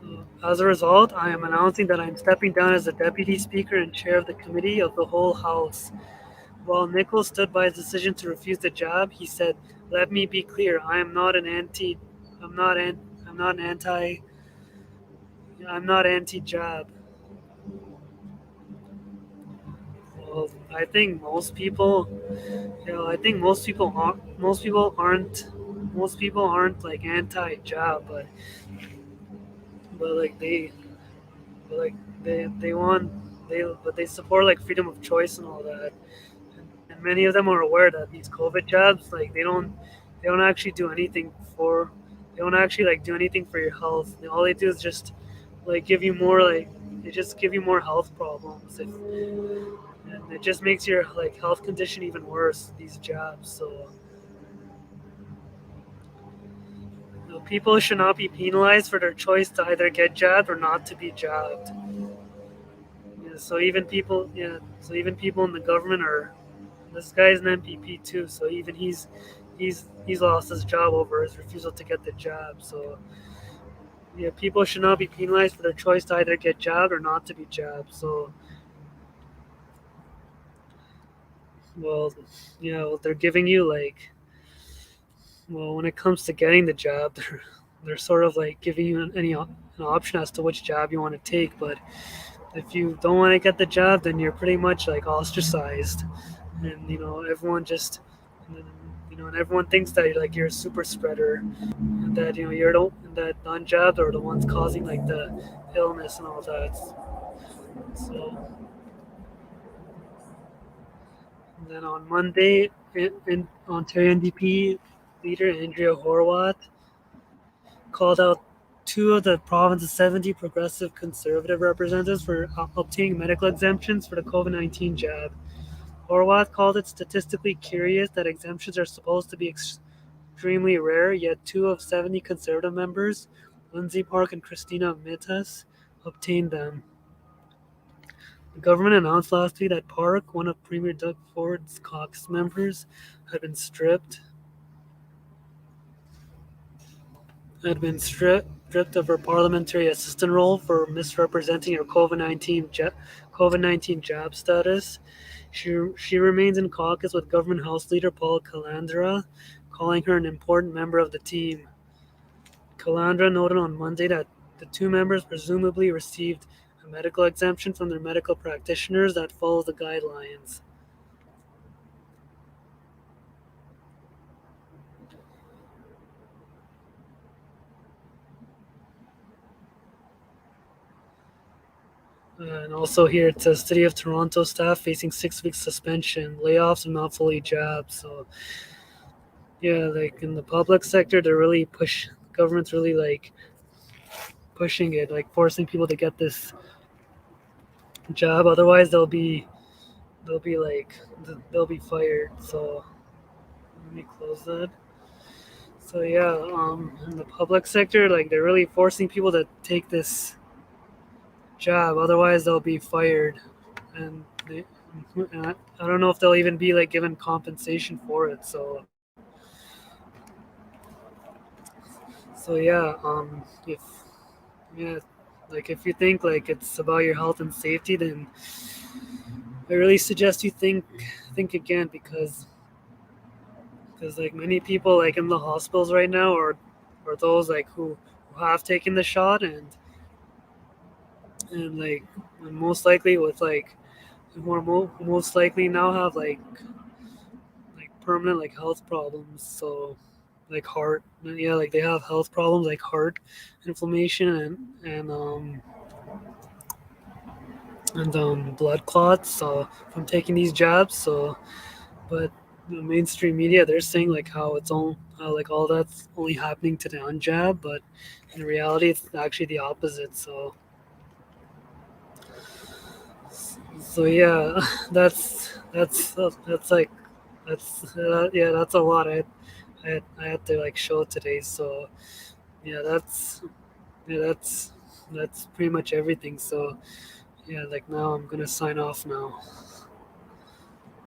A: So, as a result, I am announcing that I am stepping down as the deputy speaker and chair of the committee of the whole house. While Nichols stood by his decision to refuse the job, he said, "Let me be clear. I am not an anti. I'm not an. I'm not an anti. I'm not anti-job." Well, I think most people, I think most people aren't like anti-job, but like but like they want but they support like freedom of choice and all that. And many of them are aware that these COVID jobs, like they don't actually do anything for, they don't actually like do anything for your health. All they do is just like give you more like they just give you more health problems, and it just makes your like health condition even worse. These jobs, so people should not be penalized for their choice to either get jabbed or not to be jabbed. Yeah, so even people in the government are. This guy's an MPP too, so even he's lost his job over his refusal to get the job. So yeah, people should not be penalized for their choice to either get jabbed or not to be jabbed. So well, they're giving you like, well, when it comes to getting the job, they're sort of like giving you an option as to which job you want to take. But if you don't want to get the job, then you're pretty much like ostracized, and everyone just, and everyone thinks that you're a super spreader, and that that non-jobs are the ones causing like the illness and all that. So and then on Monday, in Ontario NDP leader Andrea Horwath called out two of the province's 70 progressive conservative representatives for obtaining medical exemptions for the COVID-19 jab. Horwath called it statistically curious that exemptions are supposed to be extremely rare, yet two of 70 conservative members, Lindsay Park and Christina Mittas, obtained them. The government announced last week that Park, one of Premier Doug Ford's caucus members, had been stripped of her parliamentary assistant role for misrepresenting her COVID-19 job status. She remains in caucus with Government House Leader Paul Calandra, calling her an important member of the team. Calandra noted on Monday that the two members presumably received a medical exemption from their medical practitioners that follows the guidelines. And also here it says City of Toronto staff facing 6 weeks suspension, layoffs, and not fully jabbed. So yeah, like in the public sector, government's really like pushing it, like forcing people to get this job. Otherwise, they'll be like they'll be fired. So let me close that. So yeah, in the public sector, like they're really forcing people to take this job. Otherwise, they'll be fired, and I don't know if they'll even be like given compensation for it. So yeah, if yeah, like if you think like it's about your health and safety, then I really suggest you think again because like many people like in the hospitals right now or those like who have taken the shot and like and most likely with like who most likely now have like permanent like health problems, so like heart, yeah, like they have health problems like heart inflammation and blood clots, so from taking these jabs. So but the mainstream media, they're saying like how it's all how like all that's only happening to the unjab, but in reality it's actually the opposite. So yeah, that's like yeah, that's a lot. I had to like show today. So yeah, yeah, that's pretty much everything. So yeah, like now I'm gonna sign off now.